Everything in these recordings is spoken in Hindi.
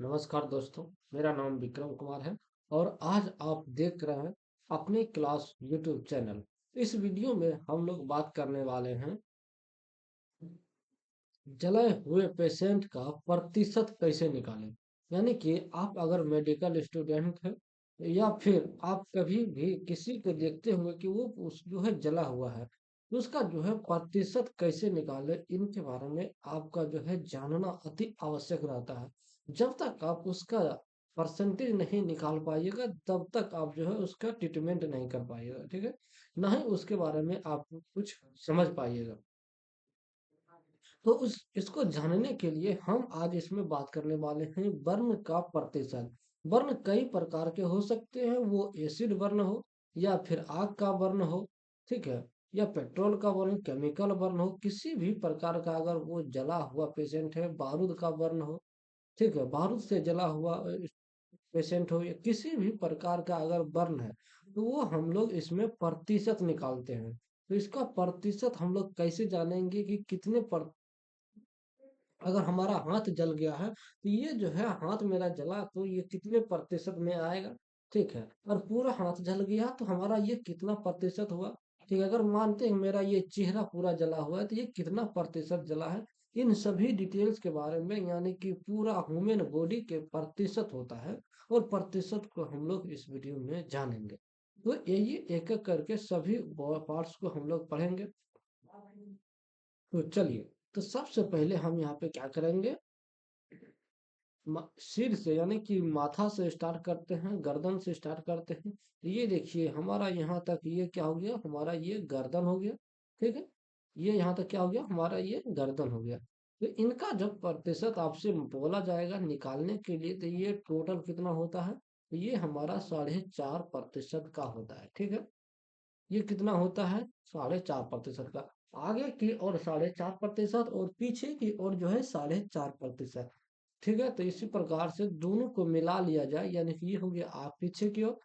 नमस्कार दोस्तों। मेरा नाम विक्रम कुमार है और आज आप देख रहे हैं अपनी क्लास यूट्यूब चैनल। इस वीडियो में हम लोग बात करने वाले हैं जले हुए पेशेंट का प्रतिशत कैसे निकालें। यानी कि आप अगर मेडिकल स्टूडेंट हैं या फिर आप कभी भी किसी को देखते होंगे कि वो उस जो है जला हुआ है, तो उसका जो है प्रतिशत कैसे निकालें, इनके बारे में आपका जो है जानना अति आवश्यक रहता है। जब तक आप उसका परसेंटेज नहीं निकाल पाइएगा तब तक आप जो है उसका ट्रीटमेंट नहीं कर पाइएगा, ठीक है। ना ही उसके बारे में आप कुछ समझ पाइएगा। तो उस इसको जानने के लिए हम आज इसमें बात करने वाले हैं वर्ण का प्रतिशत। वर्ण कई प्रकार के हो सकते हैं, वो एसिड वर्ण हो या फिर आग का वर्ण हो, ठीक है, या पेट्रोल का वर्ण, केमिकल वर्ण हो, किसी भी प्रकार का अगर वो जला हुआ पेशेंट है, बारूद का वर्ण हो, ठीक है, बारूद से जला हुआ पेशेंट हो, या किसी भी प्रकार का अगर वर्ण है, तो वो हम लोग इसमें प्रतिशत निकालते हैं। तो इसका प्रतिशत हम लोग कैसे जानेंगे कि कितने अगर हमारा हाथ जल गया है तो ये जो है हाथ मेरा जला तो ये कितने प्रतिशत में आएगा, ठीक है। और पूरा हाथ जल गया तो हमारा ये कितना प्रतिशत हुआ, ठीक है। अगर मानते हैं मेरा ये चेहरा पूरा जला हुआ है तो ये कितना प्रतिशत जला है। इन सभी डिटेल्स के बारे में, यानी कि पूरा ह्यूमन बॉडी के प्रतिशत होता है और प्रतिशत को हम लोग इस वीडियो में जानेंगे। तो यही एक एक करके सभी पार्ट्स को हम लोग पढ़ेंगे। तो चलिए, तो सबसे पहले हम यहाँ पे क्या करेंगे, सिर से यानी कि माथा से स्टार्ट करते हैं, गर्दन से स्टार्ट करते हैं। तो ये देखिए हमारा यहाँ तक ये क्या हो गया, हमारा ये गर्दन हो गया, ठीक है। ये यहाँ तक क्या हो गया, हमारा ये गर्दन हो गया। तो इनका जब प्रतिशत आपसे बोला जाएगा निकालने के लिए तो ये टोटल कितना होता है, तो ये हमारा 4.5% का होता है, ठीक है। ये कितना होता है, 4.5% का। आगे की ओर 4.5% और पीछे की ओर जो है 4.5%, ठीक है। तो इसी प्रकार से दोनों को मिला लिया जाए, यानी कि ये हो गया आप पीछे की ओर,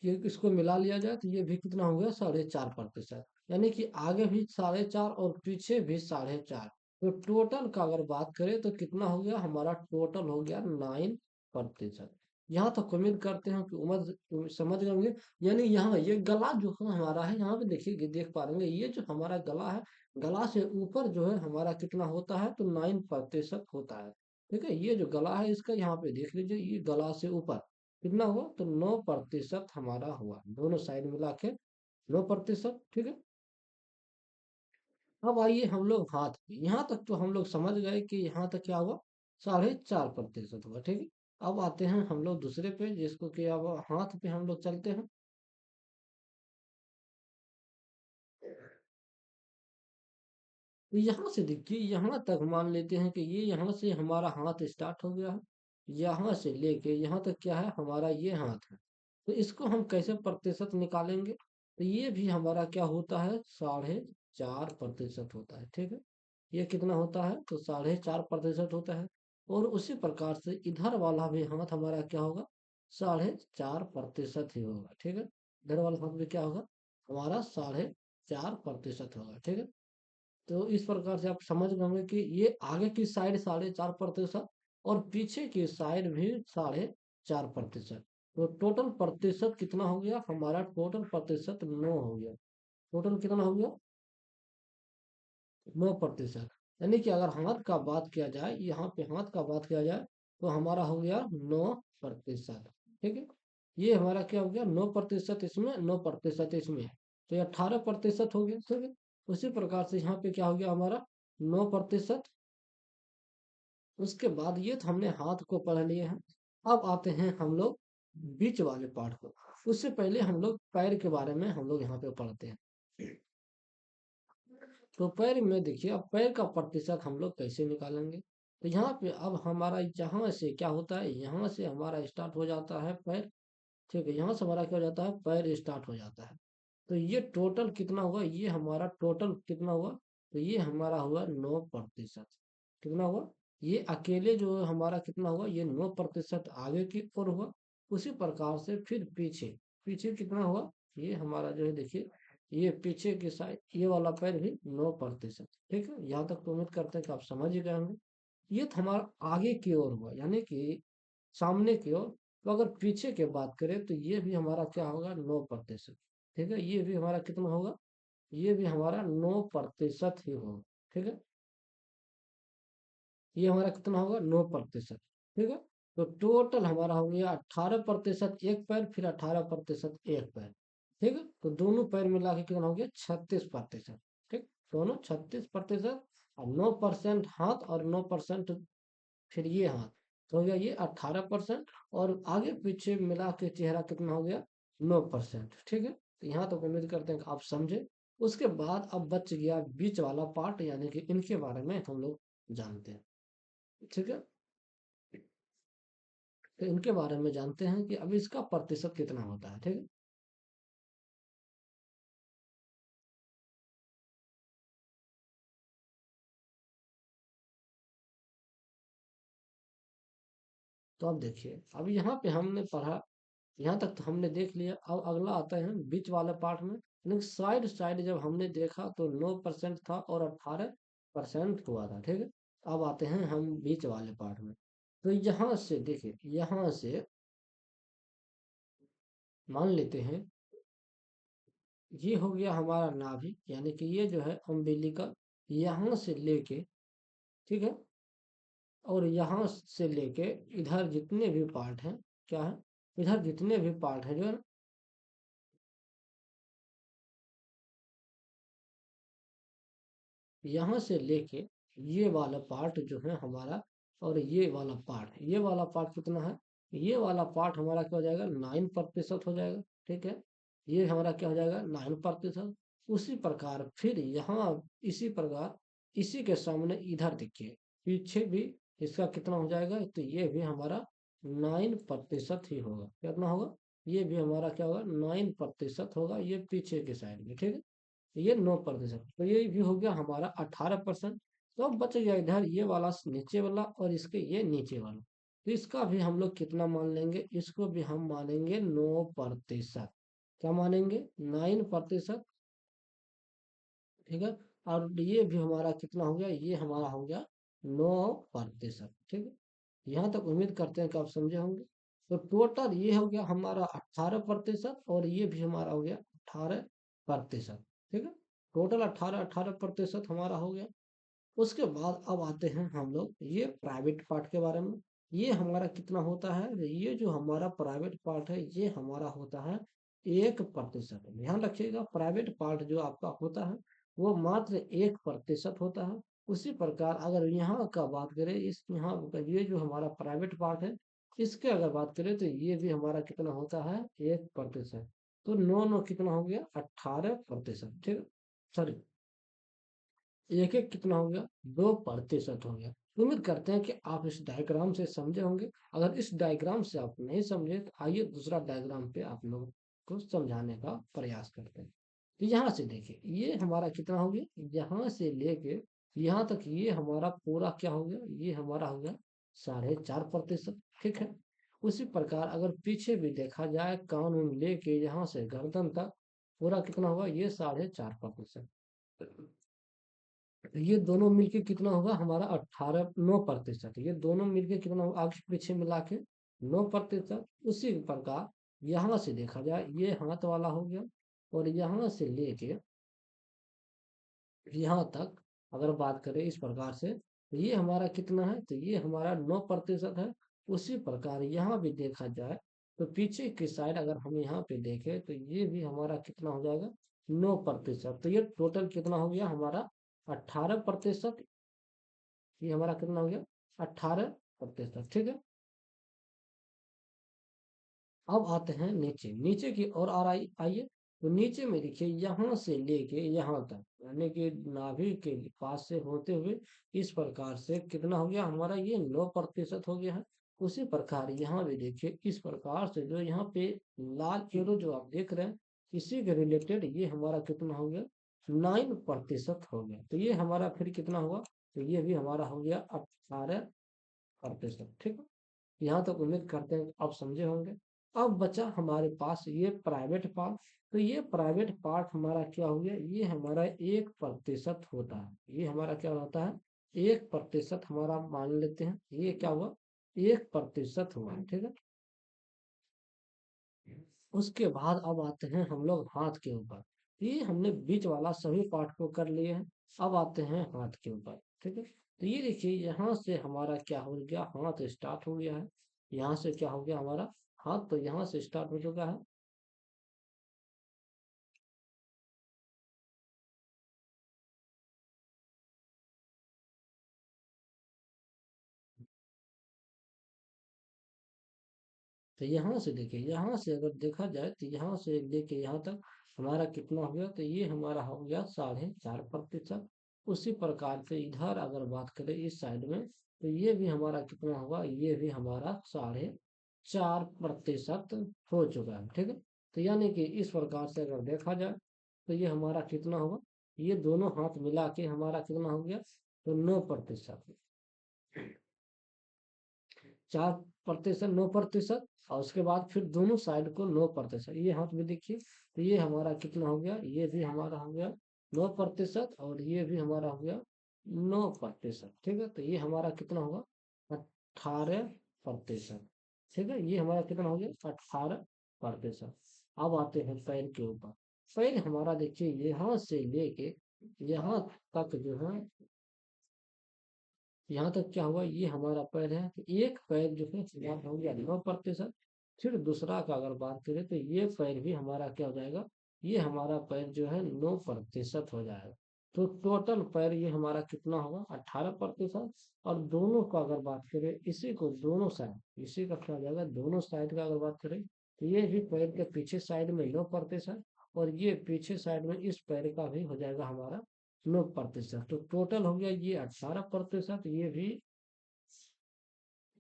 ये इसको मिला लिया जाए तो ये भी कितना हो गया, 4.5%। यानी कि आगे भी 4.5 और पीछे भी 4.5। तो टोटल का अगर बात करें तो कितना हो गया, हमारा टोटल हो गया 9%। यहाँ तक उम्मीद करते हैं कि उम्र समझ गए होंगे। यानी यहाँ ये गला जो है हमारा है, यहाँ पे देखिए देख पा रहे हैं, ये जो हमारा गला है, गला से ऊपर जो है हमारा कितना होता है, तो 9% होता है, ठीक है। ये जो गला है इसका यहाँ पे देख लीजिए, ये गला से ऊपर कितना हुआ, तो 9% हमारा हुआ, दोनों साइड मिला के 9%, ठीक है। अब आइए हम लोग हाथ पे, यहाँ तक तो हम लोग समझ गए कि यहाँ तक क्या हुआ, 4.5% हुआ, ठीक है। अब आते हैं हम लोग दूसरे पे, जिसको कि अब हाथ पे हम लोग चलते हैं। तो यहाँ से देखिए, यहाँ तक मान लेते हैं कि ये यहाँ से हमारा हाथ स्टार्ट हो गया है, यहाँ से लेके यहाँ तक क्या है, हमारा ये हाथ है। तो इसको हम कैसे प्रतिशत निकालेंगे, तो ये भी हमारा क्या होता है, 4.5% होता है, ठीक है। ये कितना होता है, तो 4.5% होता है। और उसी प्रकार से इधर वाला भी हाथ हमारा क्या होगा, 4.5% ही होगा, ठीक है। इधर वाला हाथ भी क्या होगा, हमारा 4.5% होगा, ठीक है। तो इस प्रकार से आप समझ गए होंगे कि ये आगे की साइड 4.5% और पीछे की साइड भी 4.5%। तो टोटल प्रतिशत कितना हो गया, हमारा टोटल प्रतिशत 9 हो गया। टोटल कितना हो गया, 9%। यानी कि अगर हाथ का बात किया जाए, यहाँ पे हाथ का बात किया जाए, तो हमारा हो गया 9%, ठीक है। ये हमारा क्या हो गया, 9% इसमें, 9% इसमें, तो ये 18% हो गया, ठीक है। उसी प्रकार से यहाँ पे क्या हो गया हमारा, 9%। उसके बाद ये तो हमने हाथ को पढ़ लिए हैं। अब आते हैं हम लोग बीच वाले पार्ट को। उससे पहले हम लोग पैर के बारे में हम लोग यहाँ पे पढ़ते हैं। तो पैर में देखिए, अब पैर का प्रतिशत हम लोग कैसे निकालेंगे, तो यहाँ पे अब हमारा यहाँ से क्या होता है, यहाँ से हमारा स्टार्ट हो जाता है पैर, ठीक है। यहाँ से हमारा क्या हो जाता है, पैर स्टार्ट हो जाता है। तो ये टोटल कितना हुआ, ये हमारा टोटल कितना हुआ, तो ये हमारा हुआ 9%। कितना हुआ, ये अकेले जो हमारा कितना हुआ, ये 9% आगे की ओर हुआ। उसी प्रकार से फिर पीछे, पीछे कितना हुआ, ये हमारा जो है देखिए, ये पीछे की साइड ये वाला पैर भी 9%, ठीक है। यहाँ तक तो उम्मीद करते हैं कि आप समझ ही गए होंगे। ये तो हमारा आगे की ओर हुआ, यानी कि सामने की ओर। तो अगर पीछे की बात करें तो ये भी हमारा क्या होगा, 9%। ठीक है, ये भी हमारा कितना होगा, ये भी हमारा 9% ही होगा। ठीक है, ये हमारा कितना होगा, 9%। ठीक है, तो टोटल हमारा हो गया 18% एक पैर, फिर 18% एक पैर। ठीक है, तो दोनों पैर मिला के कितना हो गया, 36%। ठीक, दोनों 36%, और 9% हाथ और 9% फिर ये हाथ, तो हो गया ये 18%। और आगे पीछे मिला के चेहरा कितना हो गया, 9%। ठीक है, तो यहाँ तक उम्मीद करते हैं कि आप समझे। उसके बाद अब बच गया बीच वाला पार्ट, यानी कि इनके बारे में हम लोग जानते हैं। ठीक है, तो इनके बारे में जानते हैं कि अब इसका प्रतिशत कितना होता है। ठीक है, तो अब देखिए, अब यहाँ पे हमने पढ़ा, यहाँ तक तो हमने देख लिया। अब अगला आता है बीच वाले पार्ट में। लेकिन साइड साइड जब हमने देखा तो 9% था और 18% हुआ था। ठीक है, अब आते हैं हम बीच वाले पार्ट में। तो यहाँ से देखिए, यहाँ से मान लेते हैं ये हो गया हमारा नाभि, यानी कि ये जो है अम्बिलिका, यहाँ से लेके, ठीक है, और यहाँ से लेके इधर जितने भी पार्ट हैं, क्या है, इधर जितने भी पार्ट हैं जो है, यहाँ से लेके ये वाला पार्ट जो है हमारा, और ये वाला पार्ट कितना है, ये वाला पार्ट हमारा क्या हो जाएगा, 9% हो जाएगा। ठीक है, ये हमारा क्या हो जाएगा, 9%। उसी प्रकार फिर यहाँ, इसी प्रकार इसी के सामने इधर देखिए, पीछे भी इसका कितना हो जाएगा, तो ये भी हमारा 9% ही होगा। कितना होगा, ये भी हमारा क्या होगा, 9% होगा, ये पीछे के साइड में। ठीक है, ये 9%, तो ये भी हो गया हमारा 18%। तो अब बच गया इधर ये वाला नीचे वाला, और इसके ये नीचे वाला। तो इसका भी हम लोग कितना मान लेंगे, इसको भी हम मानेंगे 9%। क्या मानेंगे, 9%। ठीक है, और ये भी हमारा कितना हो गया, ये हमारा हो गया 9%। ठीक है, यहाँ तक उम्मीद करते हैं कि आप समझे होंगे। तो टोटल ये हो गया हमारा 18%, और ये भी हमारा हो गया 18%। ठीक है, टोटल 18% हमारा हो गया। उसके बाद अब आते हैं हम लोग ये प्राइवेट पार्ट के बारे में। ये हमारा कितना होता है, ये जो हमारा प्राइवेट पार्ट है ये हमारा होता है 1%। ध्यान रखिएगा, प्राइवेट पार्ट जो आपका होता है वो मात्र 1% होता है। उसी प्रकार अगर यहाँ का बात करें, इस यहाँ का ये जो हमारा प्राइवेट पार्ट है, इसके अगर बात करें तो ये भी हमारा कितना होता है, 1%। तो नौ नौ कितना हो गया, 18%। ठीक है, सॉरी, एक एक कितना हो गया, 2% हो गया। उम्मीद करते हैं कि आप इस डायग्राम से समझे होंगे। अगर इस डायग्राम से आप नहीं समझे तो आइए दूसरा डायग्राम पे आप लोगों को समझाने का प्रयास करते हैं। तो यहाँ से देखिए, ये हमारा कितना हो गया, यहाँ से लेके यहाँ तक ये हमारा पूरा क्या हो गया, ये हमारा हो गया 4.5%। ठीक है, उसी प्रकार अगर पीछे भी देखा जाए, कान उन लेके यहाँ से गर्दन तक पूरा कितना होगा, ये 4.5%। ये दोनों मिलके कितना होगा हमारा, 9%। ये दोनों मिलके कितना होगा, आगे पीछे मिला के 9%। उसी प्रकार यहाँ से देखा जाए, ये हाथ वाला हो गया, और यहाँ से लेके यहाँ तक अगर बात करें इस प्रकार से, तो ये हमारा कितना है, तो ये हमारा 9% है। उसी प्रकार यहाँ भी देखा जाए तो पीछे की साइड अगर हम यहाँ पे देखें तो ये भी हमारा कितना हो जाएगा, 9%। तो ये टोटल कितना हो गया हमारा, 18%। ये हमारा कितना हो गया, 18%। ठीक है, अब आते हैं नीचे, नीचे की ओर आइए। तो नीचे में देखिए, यहाँ से लेके यहाँ तक, यानी कि नाभि के पास से होते हुए इस प्रकार से कितना हो गया हमारा, ये 9% हो गया है। उसी प्रकार यहाँ भी देखिए, इस प्रकार से जो यहाँ पे लाल एरो जो आप देख रहे हैं, इसी के रिलेटेड ये हमारा कितना हो गया, 9% हो गया। तो ये हमारा फिर कितना हुआ, तो ये भी हमारा हो गया 18%। ठीक है, यहाँ तक उम्मीद करते हैं आप समझे होंगे। अब बचा हमारे पास ये प्राइवेट पार्ट। तो ये प्राइवेट पार्ट हमारा क्या हो गया, ये हमारा 1% होता है। ये हमारा क्या होता है, 1% हमारा मान लेते हैं, ये क्या हुआ, 1% हुआ, ठीक है। उसके बाद अब आते हैं हम लोग हाथ के ऊपर। ये हमने बीच वाला सभी पार्ट को कर लिए हैं। अब आते हैं हाथ के ऊपर, ठीक है। तो ये देखिए यहाँ से हमारा क्या हो गया, हाथ स्टार्ट हो गया है। यहाँ से क्या हो गया हमारा हाथ, तो यहाँ से स्टार्ट हो चुका है। तो यहाँ से देखिए, यहाँ से अगर देखा जाए तो यहाँ से लेके यहाँ तक हमारा कितना हो गया, तो ये हमारा हो गया 4.5%। उसी प्रकार से इधर अगर बात करें इस साइड में, तो ये भी हमारा कितना होगा, ये भी हमारा 4.5% हो चुका है, ठीक है। तो यानी कि इस प्रकार से अगर देखा जाए तो ये हमारा कितना होगा, ये दोनों हाथ मिला के हमारा कितना हो गया, तो 9%। 4%, 9%, और उसके बाद फिर दोनों साइड को 9%, ये हाथ में देखिए, तो ये हमारा कितना हो गया, ये भी हमारा हो गया 9%, और ये भी हमारा हो गया 9%, ठीक है। तो ये हमारा कितना होगा, 18%, ठीक है। ये हमारा कितना हो गया, 18%। अब आते हैं पैर के ऊपर। पैर हमारा देखिए यहाँ से लेके यहाँ तक जो है, यहाँ तक क्या हुआ, ये हमारा पैर है, तो एक पैर जो है यहाँ हो गया 9%। फिर दूसरा का अगर बात करें तो ये पैर भी हमारा क्या हो जाएगा, ये हमारा पैर जो है 9% हो जाएगा। तो टोटल पैर ये हमारा कितना होगा, 18%। और दोनों का अगर बात करें, इसी को दोनों साइड, इसी का क्या हो जाएगा, दोनों साइड का अगर बात करें तो ये भी पैर के पीछे साइड में 9%, और ये पीछे साइड में इस पैर का भी हो जाएगा हमारा 9%। तो टोटल हो गया ये 18%, ये भी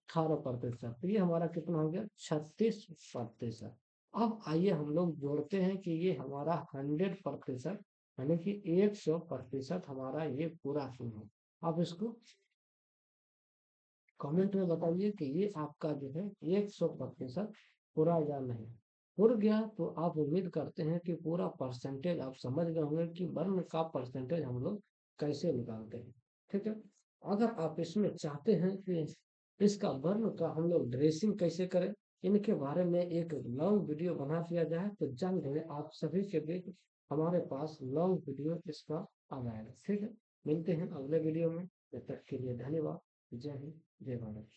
18%, तो ये हमारा कितना हो गया, 36%। अब आइए हम लोग जोड़ते हैं कि ये हमारा 100%, यानी कि 100% हमारा ये पूरा क्यों है। आप इसको कमेंट में बताइए कि ये आपका जो है 100% पूरा या नहीं। पूरा गया तो आप उम्मीद करते हैं कि पूरा परसेंटेज आप समझ गए होंगे कि वर्ण का परसेंटेज हम लोग कैसे निकालते हैं, ठीक है। अगर आप इसमें चाहते हैं कि इसका वर्ण का हम लोग ड्रेसिंग कैसे करें, इनके बारे में एक लॉन्ग वीडियो बना दिया जाए, तो जल्द ही आप सभी के बीच हमारे पास लॉन्ग वीडियो इसका आ जाएगा, ठीक है। मिलते हैं अगले वीडियो में, तब तक के लिए धन्यवाद। जय हिंद, जय भारत।